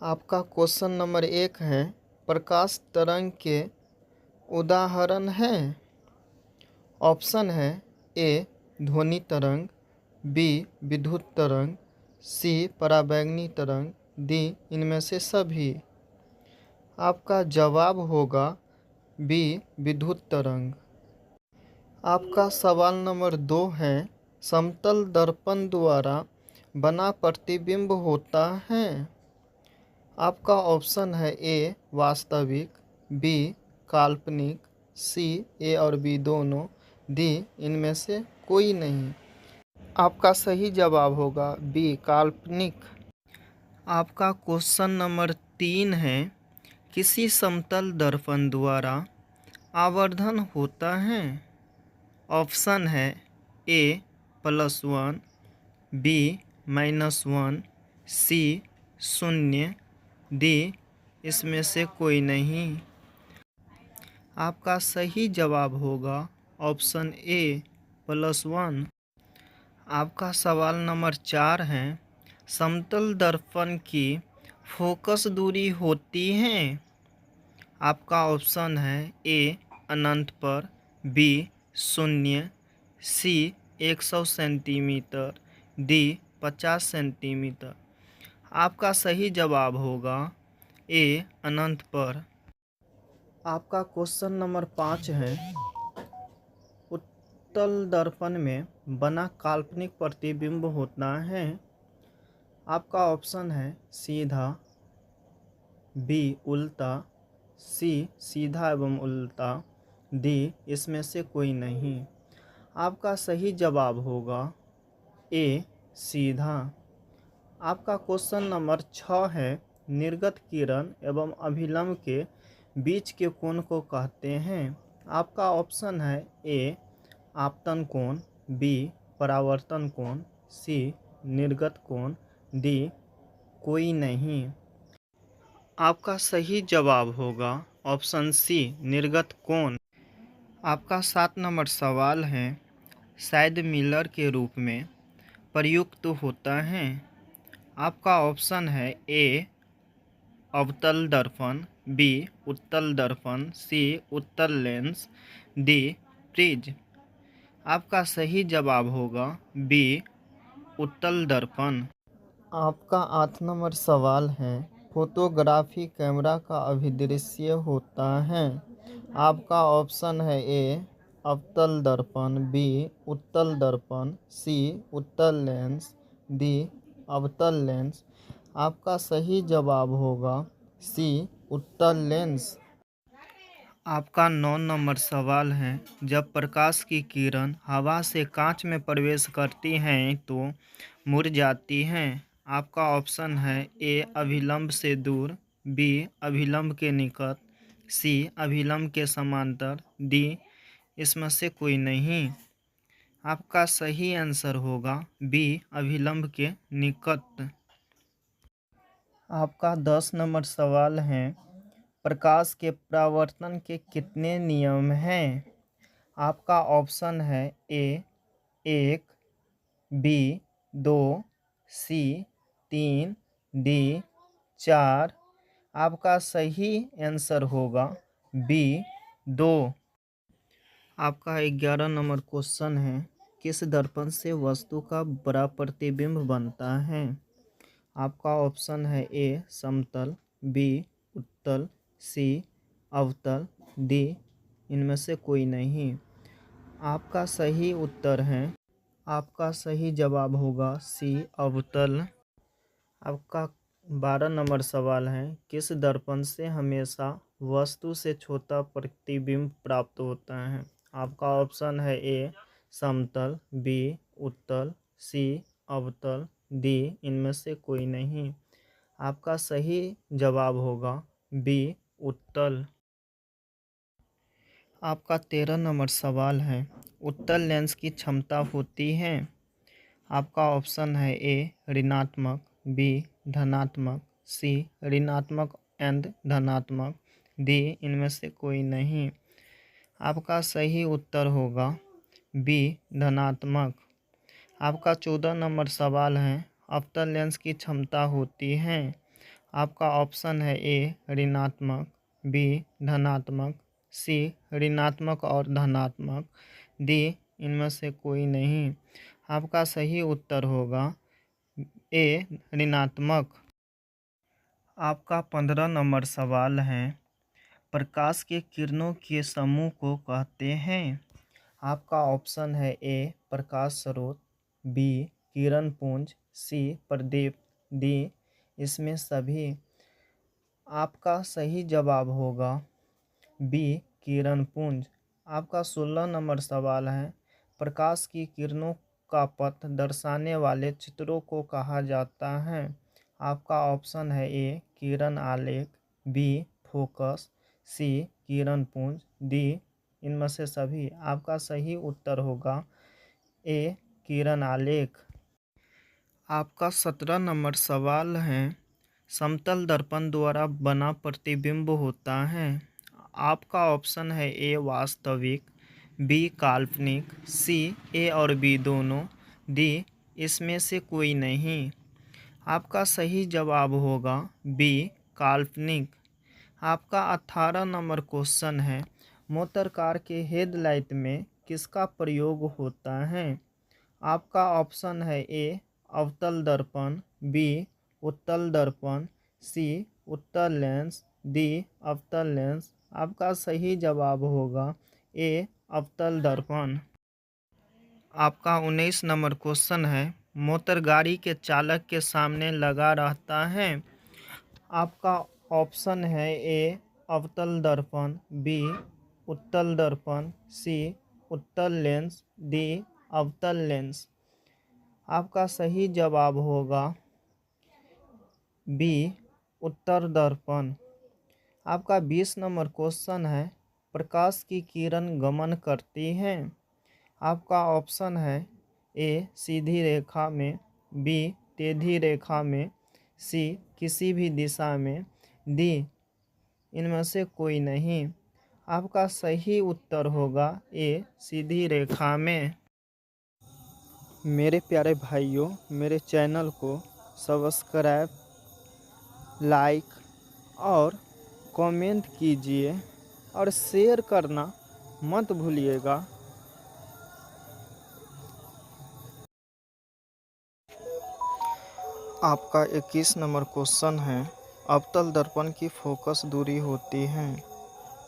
आपका question number 1 है, प्रकाश तरंग के उदाहरण हैं। ऑप्शन है ए ध्वनि तरंग, बी विद्युत तरंग, सी पराबैंगनी तरंग, डी इनमें से सभी। आपका जवाब होगा बी विद्युत तरंग। आपका सवाल नंबर 2 है, समतल दर्पण द्वारा बना प्रतिबिंब होता है। आपका ऑप्शन है ए वास्तविक, बी काल्पनिक, सी ए और बी दोनों, डी इनमें से कोई नहीं। आपका सही जवाब होगा बी काल्पनिक। आपका क्वेश्चन नंबर 3 है, किसी समतल दर्पण द्वारा आवर्धन होता है। ऑप्शन है ए +1, बी -1, सी 0, डी इसमें से कोई नहीं। आपका सही जवाब होगा ऑप्शन ए +1। आपका सवाल नंबर 4 है, समतल दर्पण की फोकस दूरी होती है। आपका ऑप्शन है ए अनंत पर, बी 0, सी 100 सेंटीमीटर, डी 50 सेंटीमीटर। आपका सही जवाब होगा ए अनंत पर। आपका क्वेश्चन नंबर 5 है, उत्तल दर्पण में बना काल्पनिक प्रतिबिंब होता है। आपका ऑप्शन है सीधा, बी उल्टा, सी सीधा एवं उल्टा, डी इसमें से कोई नहीं। आपका सही जवाब होगा ए सीधा। आपका क्वेश्चन नंबर 6 है, निर्गत किरण एवं अभिलंब के बीच के कोण को कहते हैं। आपका ऑप्शन है ए आपतन कोण, बी परावर्तन कोण, सी निर्गत कोण, डी कोई नहीं। आपका सही जवाब होगा ऑप्शन सी निर्गत कोण। आपका 7 नंबर सवाल है, शायद मिलर के रूप में प्रयुक्त होता है। आपका ऑप्शन है ए अवतल दर्पण, बी उत्तल दर्पण, सी उत्तल लेंस, डी प्रिज्म। आपका सही जवाब होगा बी उत्तल दर्पण। आपका 8 नंबर सवाल है, फोटोग्राफी कैमरा का अभिदृश्य होता है। आपका ऑप्शन है ए अवतल दर्पण, बी उत्तल दर्पण, सी उत्तल लेंस, डी अवतल लेंस। आपका सही जवाब होगा सी उत्तल लेंस। आपका 9 नंबर सवाल है, जब प्रकाश की किरण हवा से कांच में प्रवेश करती हैं तो मुड़ जाती हैं। आपका ऑप्शन है ए अभिलंब से दूर, बी अभिलंब के निकट, सी अभिलंब के समांतर, डी इसमें से कोई नहीं। आपका सही आंसर होगा बी अभिलंब के निकट। आपका 10 नंबर सवाल है, प्रकाश के परावर्तन के कितने नियम हैं। आपका ऑप्शन है ए 1, बी 2, सी 3, डी 4। आपका सही आंसर होगा बी 2। आपका 11 नंबर क्वेश्चन है, किस दर्पण से वस्तु का बड़ा प्रतिबिंब बनता है। आपका ऑप्शन है ए समतल, बी उत्तल, सी अवतल, डी इनमें से कोई नहीं। आपका सही उत्तर है, आपका सही जवाब होगा सी अवतल। आपका 12 नंबर सवाल है, किस दर्पण से हमेशा वस्तु से छोटा प्रतिबिंब प्राप्त होता है। आपका ऑप्शन है ए समतल, बी उत्तल, सी अवतल, डी इनमें से कोई नहीं। आपका सही जवाब होगा बी उत्तल। आपका 13 नंबर सवाल है, उत्तल लेंस की क्षमता होती है। आपका ऑप्शन है ए ऋणात्मक, बी धनात्मक, सी ऋणात्मक एंड धनात्मक, डी इनमें से कोई नहीं। आपका सही उत्तर होगा बी धनात्मक। आपका 14 नंबर सवाल है, अवतल लेंस की क्षमता होती है। आपका ऑप्शन है ए ऋणात्मक, बी धनात्मक, सी ऋणात्मक और धनात्मक, डी इनमें से कोई नहीं। आपका सही उत्तर होगा ए ऋणात्मक। आपका 15 नंबर सवाल है, प्रकाश के किरणों के समूह को कहते हैं। आपका ऑप्शन है ए प्रकाश स्रोत, बी किरण पुंज, सी प्रदीप, डी इसमें सभी। आपका सही जवाब होगा बी किरण पुंज। आपका 16 नंबर सवाल है, प्रकाश की किरणों का पथ दर्शाने वाले चित्रों को कहा जाता है। आपका ऑप्शन है ए किरण आलेख, बी फोकस, सी किरण पुंज, डी इनमें से सभी। आपका सही उत्तर होगा ए किरण आलेख। आपका 17 नंबर सवाल है, समतल दर्पण द्वारा बना प्रतिबिंब होता है। आपका ऑप्शन है ए वास्तविक, बी काल्पनिक, सी ए और बी दोनों, डी इसमें से कोई नहीं। आपका सही जवाब होगा बी काल्पनिक। आपका 18 नंबर क्वेश्चन है, मोटर कार के हेडलाइट में किसका प्रयोग होता है। आपका ऑप्शन है ए अवतल दर्पण, बी उत्तल दर्पण, सी उत्तल लेंस, डी अवतल लेंस। आपका सही जवाब होगा ए अवतल दर्पण। आपका 19 नंबर क्वेश्चन है, मोटर गाड़ी के चालक के सामने लगा रहता है। आपका ऑप्शन है ए अवतल दर्पण, बी उत्तल दर्पण, सी उत्तल लेंस, डी अवतल लेंस। आपका सही जवाब होगा बी उत्तर दर्पण। आपका 20 नंबर क्वेश्चन है, प्रकाश की किरण गमन करती है। आपका ऑप्शन है ए सीधी रेखा में, बी टेढ़ी रेखा में, सी किसी भी दिशा में, डी इनमें से कोई नहीं। आपका सही उत्तर होगा ए सीधी रेखा में। मेरे प्यारे भाइयों, मेरे चैनल को सब्सक्राइब, लाइक और कमेंट कीजिए और शेयर करना मत भूलिएगा। आपका 21 नंबर क्वेश्चन है, अवतल दर्पण की फोकस दूरी होती है।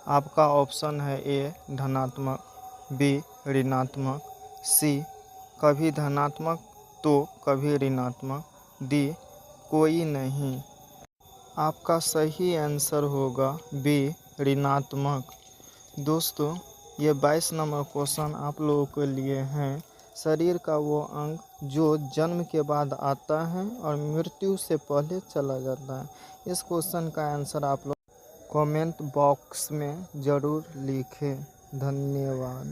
आपका ऑप्शन है ए धनात्मक, बी ऋणात्मक, सी कभी धनात्मक तो कभी ऋणात्मक, डी कोई नहीं। आपका सही आंसर होगा बी ऋणात्मक। दोस्तों, ये 22 नंबर क्वेश्चन आप लोगों के लिए हैं। शरीर का वो अंग जो जन्म के बाद आता है और मृत्यु से पहले चला जाता है। इस क्वेश्चन का आंसर आप लोग कमेंट बॉक्स में ज़रूर लिखें। धन्यवाद।